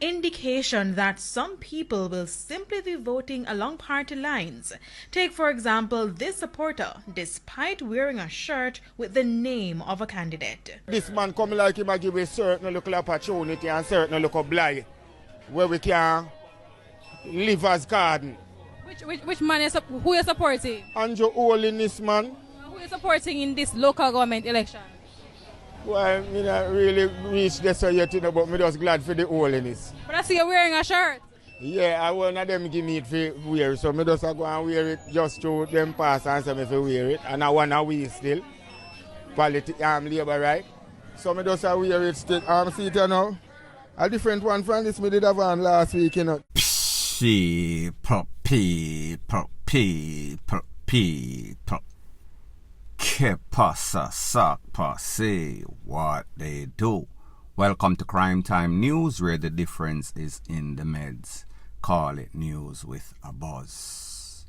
indication that some people will simply be voting along party lines. Take, for example, this supporter, despite wearing a shirt with the name of a candidate. This man come like him and give a certain local opportunity and certain local blight where we can live as garden. Which man, who are you supporting? Andrew All in this man. Who are you supporting in this local government election? Well, I not really reached this yet, but I'm just glad for the holiness. But I see you wearing a shirt. Yeah, I want them give me it for wear, so I just go and wear it just to them pass and say me for wear it. And I want to wear still. Labor right. So I just wear it still. See it now. A different one from this me did have on last week, you know. Que pasa, sac passe, what they do. Welcome to Crime Time News, where the difference is in the meds. Call it news with a buzz.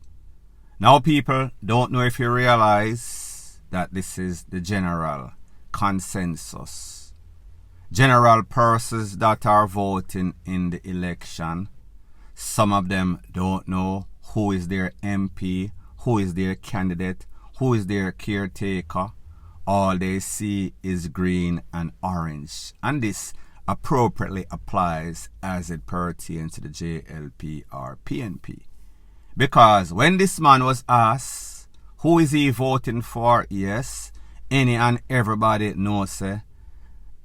Now, people, don't know if you realize that this is the general consensus. General persons that are voting in the election. Some of them don't know who is their MP, who is their candidate, who is their caretaker. All they see is green and orange. And this appropriately applies as it pertains to the JLP-RPNP. Because when this man was asked, who is he voting for? Yes, any and everybody knows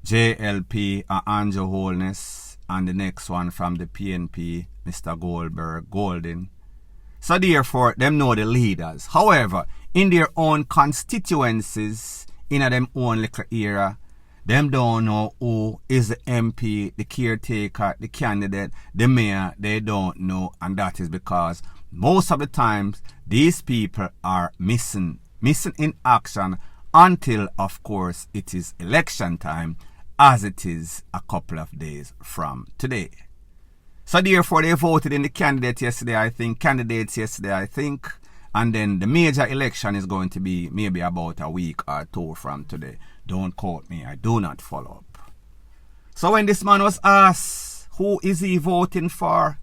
JLP and Andrew Holness, and the next one from the PNP, Mr. Goldberg, Golden. So therefore, them know the leaders. However, in their own constituencies, in them own little era, them don't know who is the MP, the caretaker, the candidate, the mayor. They don't know, and that is because most of the times these people are missing in action until, of course, it is election time, as it is a couple of days from today. So therefore, they voted in the candidates yesterday, I think, and then the major election is going to be maybe about a week or two from today. Don't quote me, I do not follow up. So when this man was asked, who is he voting for?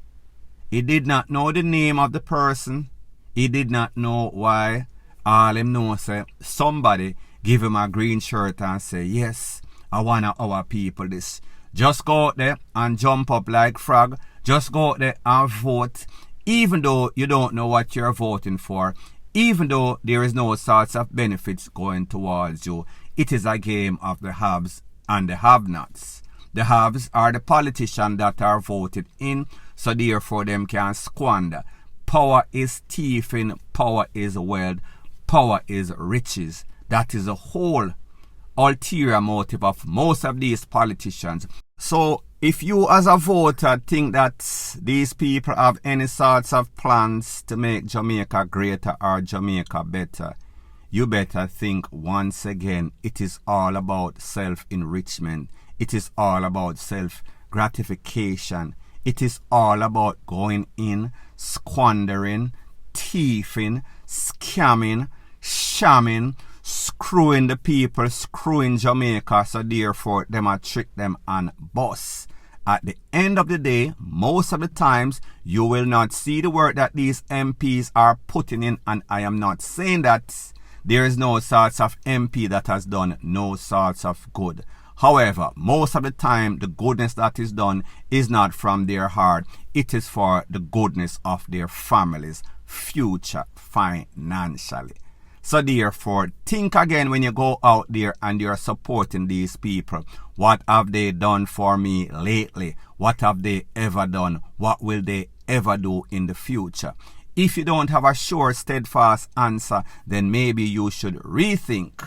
He did not know the name of the person. He did not know why. All him know say, somebody give him a green shirt and say, yes, I want our people this. Just go out there and jump up like frog. Just go out there and vote, even though you don't know what you're voting for, even though there is no sorts of benefits going towards you. It is a game of the haves and the have-nots. The haves are the politicians that are voted in, so therefore them can squander. Power is thieving, power is wealth, power is riches. That is the whole ulterior motive of most of these politicians. So if you as a voter think that these people have any sorts of plans to make Jamaica greater or Jamaica better, you better think once again. It is all about self-enrichment. It is all about self-gratification. It is all about going in, squandering, thieving, scamming, shamming, screwing the people, screwing Jamaica, so therefore them a trick them and boss. At the end of the day, most of the times, you will not see the work that these MPs are putting in, and I am not saying that there is no sorts of MP that has done no sorts of good. However, most of the time, the goodness that is done is not from their heart. It is for the goodness of their families' future financially. So therefore, think again when you go out there and you're supporting these people. What have they done for me lately? What have they ever done? What will they ever do in the future? If you don't have a sure, steadfast answer, then maybe you should rethink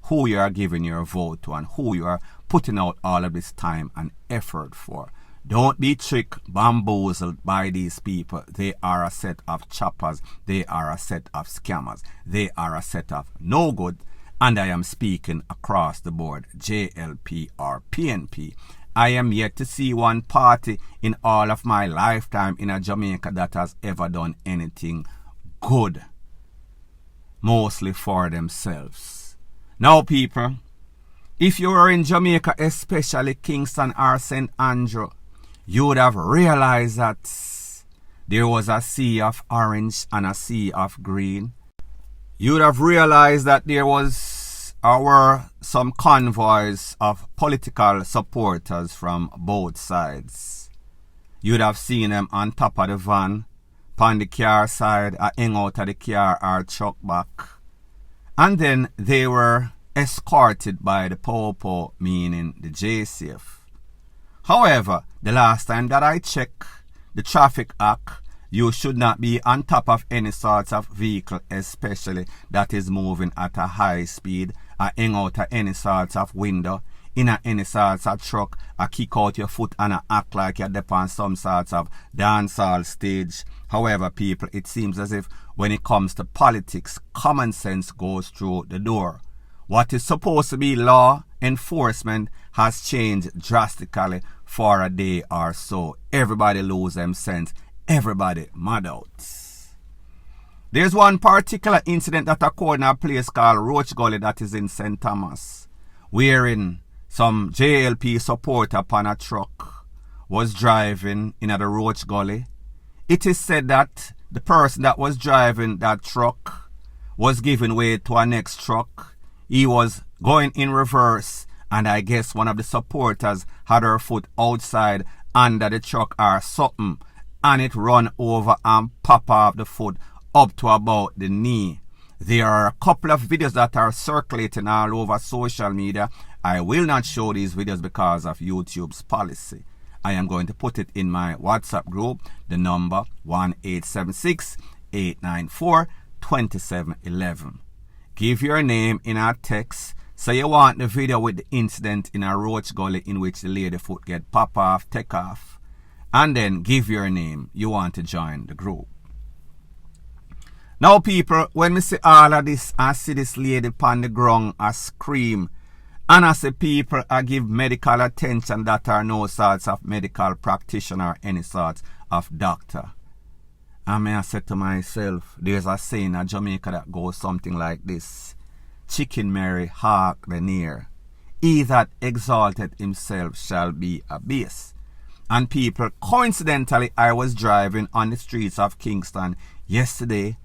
who you are giving your vote to and who you are putting out all of this time and effort for. Don't be tricked, bamboozled by these people. They are a set of choppers. They are a set of scammers. They are a set of no good. And I am speaking across the board, JLP or PNP. I am yet to see one party in all of my lifetime in a Jamaica that has ever done anything good. Mostly for themselves. Now, people, if you are in Jamaica, especially Kingston or St. Andrew, you would have realized that there was a sea of orange and a sea of green. You would have realized that there were some convoys of political supporters from both sides. You would have seen them on top of the van, on the car side, hang out of the car or truck back. And then they were escorted by the Popo, meaning the JCF. However, the last time that I checked the traffic act, you should not be on top of any sort of vehicle, especially that is moving at a high speed, or hang out of any sort of window, in any sort of truck, or kick out your foot and act like you're up on some sort of dancehall stage. However, people, it seems as if when it comes to politics, common sense goes through the door. What is supposed to be law enforcement has changed drastically for a day or so. Everybody lose them sense. Everybody mad out. There's one particular incident that occurred in a place called Roach Gully that is in St. Thomas, wherein some JLP supporter upon a truck was driving in the Roach Gully. It is said that the person that was driving that truck was giving way to a next truck. He was going in reverse, and I guess one of the supporters had her foot outside under the truck or something, and it run over and pop off the foot up to about the knee. There are a couple of videos that are circulating all over social media. I will not show these videos because of YouTube's policy. I am going to put it in my WhatsApp group, the number 1-876-894-2711. Give your name in our text. Say you want the video with the incident in a Roach Gully in which the lady foot get pop off, take off. And then give your name. You want to join the group. Now people, when we see all of this, I see this lady upon the ground, I scream. And I see people, I give medical attention that are no sorts of medical practitioner or any sort of doctor. And I say to myself, there's a saying in Jamaica that goes something like this. Chicken Mary hark the near. He that exalted himself shall be abased. And people, coincidentally, I was driving on the streets of Kingston yesterday,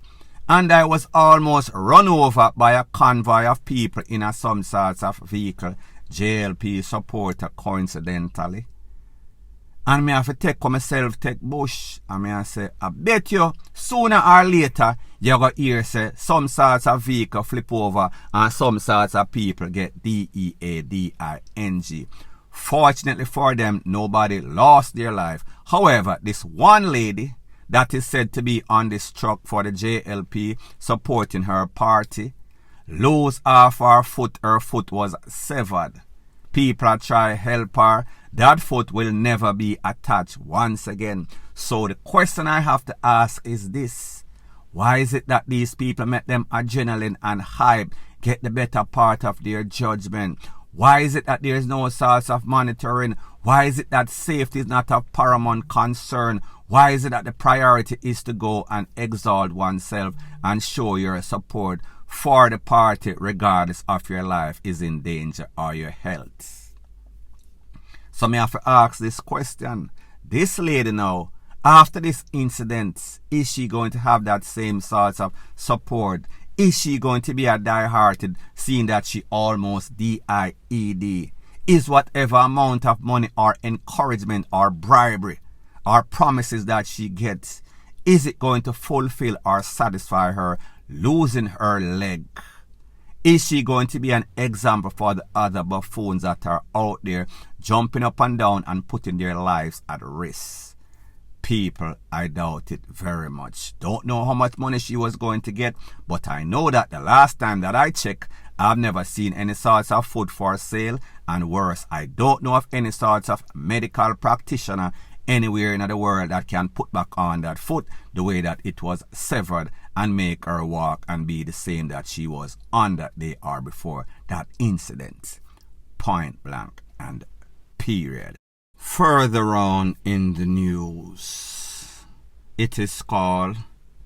and I was almost run over by a convoy of people in some sorts of vehicle, JLP supporter coincidentally. And me have to take myself, take bush, and me I say, I bet you, sooner or later, you go hear say, some sorts of vehicle flip over, and some sorts of people get DEADING. Fortunately for them, nobody lost their life. However, this one lady that is said to be on this truck for the JLP supporting her party, lose half her foot was severed. People try help her. That foot will never be attached once again. So the question I have to ask is this. Why is it that these people make them adrenaline and hype get the better part of their judgment? Why is it that there is no source of monitoring? Why is it that safety is not of paramount concern? Why is it that the priority is to go and exalt oneself and show your support for the party regardless of your life is in danger or your health? So me have to ask this question. This lady now, after this incident, is she going to have that same sort of support? Is she going to be a die-hearted, seeing that she almost DIED? Is whatever amount of money or encouragement or bribery or promises that she gets, is it going to fulfill or satisfy her losing her leg? Is she going to be an example for the other buffoons that are out there jumping up and down and putting their lives at risk? People, I doubt it very much. Don't know how much money she was going to get, but I know that the last time that I checked, I've never seen any sorts of food for sale, and worse, I don't know of any sorts of medical practitioner anywhere in the world that can put back on that foot the way that it was severed and make her walk and be the same that she was on that day or before that incident. Point blank and period. Further on in the news, it is called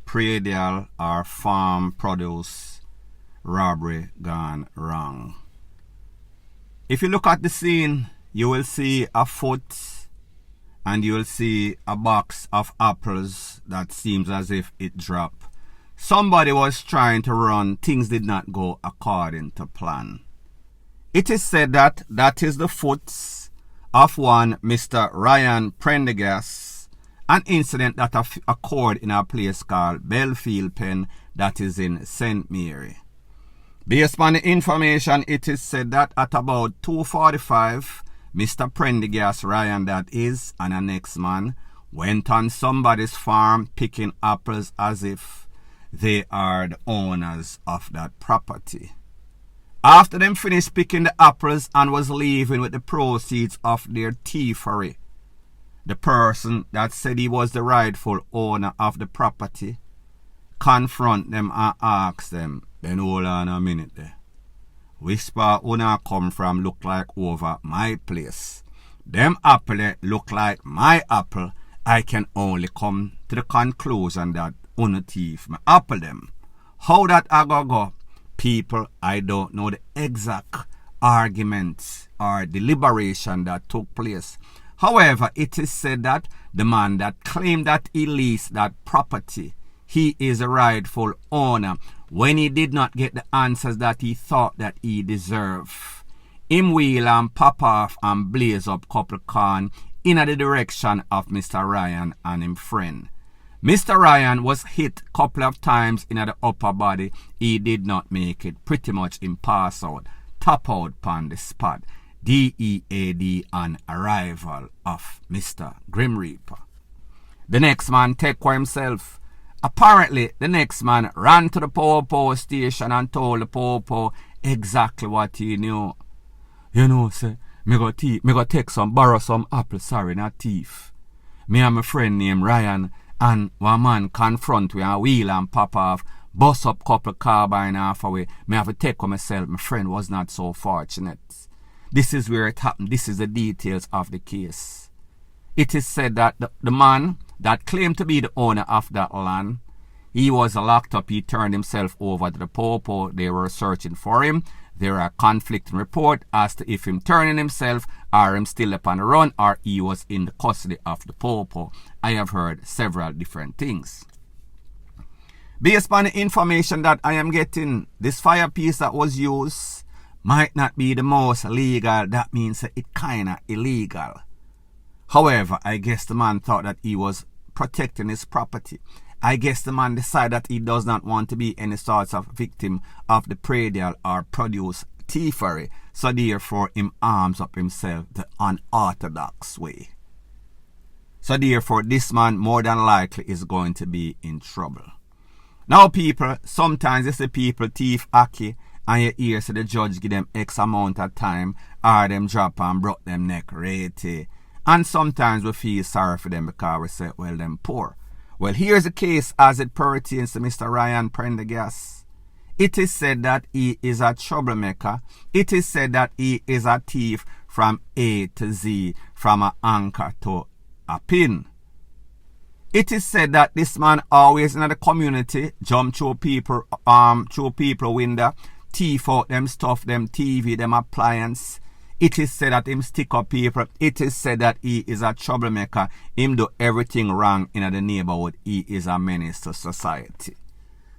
Predial or Farm Produce Robbery Gone Wrong. If you look at the scene, you will see a foot and you'll see a box of apples that seems as if it dropped. Somebody was trying to run. Things did not go according to plan. It is said that that is the foot of one Mr. Ryan Prendergast, an incident that occurred in a place called Belfield Pen that is in St. Mary. Based on the information, it is said that at about 2:45, Mr. Prendergast, Ryan that is, and the next man went on somebody's farm picking apples as if they are the owners of that property. After them finished picking the apples and was leaving with the proceeds of their thievery, the person that said he was the rightful owner of the property confront them and ask them, then hold on a minute there. Which part una come from look like over my place? Them apple look like my apple. I can only come to the conclusion that una thief my apple them. How that I go? People, I don't know the exact arguments or deliberation that took place. However, it is said that the man that claimed that he leased that property, he is a rightful owner when he did not get the answers that he thought that he deserved. Him wheel and pop off and blaze up couple corn in the direction of Mr. Ryan and him friend. Mr. Ryan was hit a couple of times in the upper body. He did not make it. Pretty much him pass out. Top out on the spot. DEAD on arrival of Mr. Grim Reaper. The next man take for himself. Apparently, the next man ran to the Popo station and told the Popo exactly what he knew. You know, say, me go take borrow some apple, sorry, not thief. Me and my friend named Ryan, and one man confront we and wheel and pop off, bust up couple carbine half away. Me have to take for myself. My friend was not so fortunate. This is where it happened. This is the details of the case. It is said that the man that claimed to be the owner of that land, he was locked up. He turned himself over to the Popo. They were searching for him. There are conflicting reports as to if him turning himself or him still up on the run or he was in the custody of the Popo. I have heard several different things. Based on the information that I am getting, this firepiece that was used might not be the most legal. That means it kinda illegal. However, I guess the man thought that he was protecting his property. I guess the man decided that he does not want to be any sort of victim of the predial or produce thievery, so therefore him arms up himself the unorthodox way. So therefore this man more than likely is going to be in trouble. Now people, sometimes you see people thief acky and you hear so the judge give them X amount of time or them drop and broke them neck rate. And sometimes we feel sorry for them because we say, well, them poor. Well, here's the case as it pertains to Mr. Ryan Prendergast. It is said that he is a troublemaker. It is said that he is a thief from A to Z, from an anchor to a pin. It is said that this man always in the community jump through people window, thief out them stuff, them TV, them appliance. It is said that him stick up people. It is said that he is a troublemaker. Him do everything wrong in the neighborhood. He is a menace to society.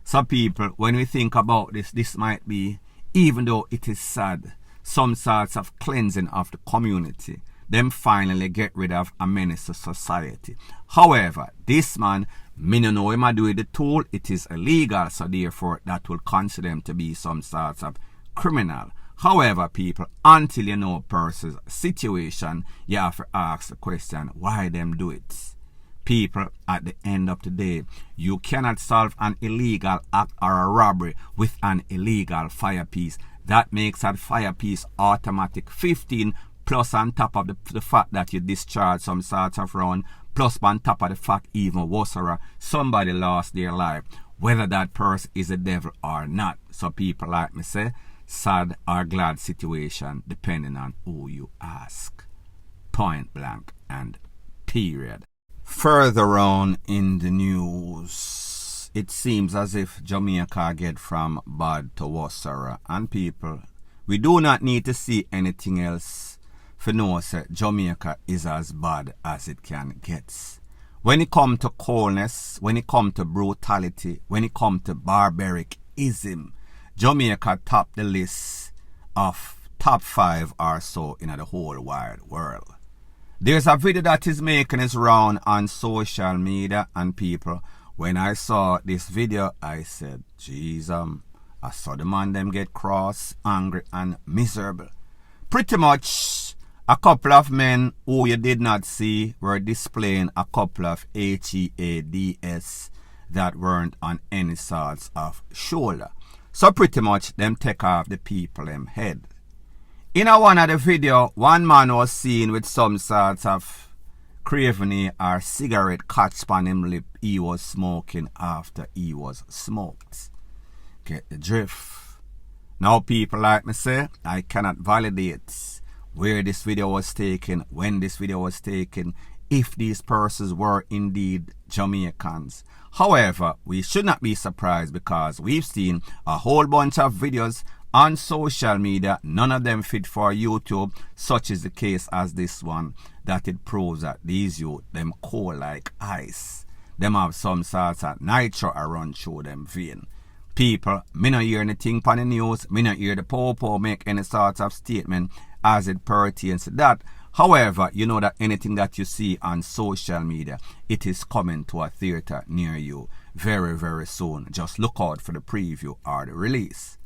So people, when we think about this might be, even though it is sad, some sorts of cleansing of the community. Them finally get rid of a menace to society. However, this man, me no know him a do with the tool. It is illegal, so therefore that will consider him to be some sorts of criminal. However, people, until you know a person's situation, you have to ask the question, why them do it? People, at the end of the day, you cannot solve an illegal act or a robbery with an illegal firepiece. That makes that firepiece automatic 15 plus on top of the fact that you discharge some sort of round, plus on top of the fact even worse, somebody lost their life, whether that person is a devil or not. So people like me say, sad or glad situation depending on who you ask. Point blank and period. Further on in the news, it seems as if Jamaica get from bad to worse, and people, we do not need to see anything else. for know say Jamaica is as bad as it can get. When it come to coldness, when it come to brutality, when it come to barbaricism, Jamaica top the list of top 5 or so in the whole wide world. There's a video that is making its round on social media, and people, when I saw this video, I said, jeez, I saw the man them get cross, angry and miserable. Pretty much a couple of men who you did not see were displaying a couple of HEADS that weren't on any sorts of shoulder. So pretty much them take off the people them head. In one of the video, one man was seen with some sorts of craveny or cigarette catch on him lip he was smoking after he was smoked. Get the drift. Now people like me say, I cannot validate where this video was taken, when this video was taken, if these persons were indeed Jamaicans. However, we should not be surprised because we've seen a whole bunch of videos on social media, none of them fit for YouTube, such is the case as this one, that it proves that these youth, them cold like ice. Them have some sorts of nitro run through them vein. People, me not hear anything on the news, me not hear the popo make any sort of statement as it pertains to that. However, you know that anything that you see on social media, it is coming to a theater near you very, very soon. Just look out for the preview or the release.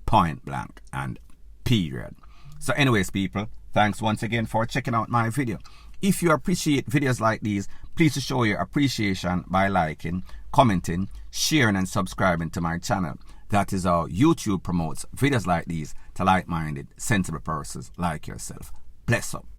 Point blank and period. So anyways, people, thanks once again for checking out my video. If you appreciate videos like these, please show your appreciation by liking, commenting, sharing and subscribing to my channel. That is how YouTube promotes videos like these to like-minded, sensible persons like yourself. Bless up.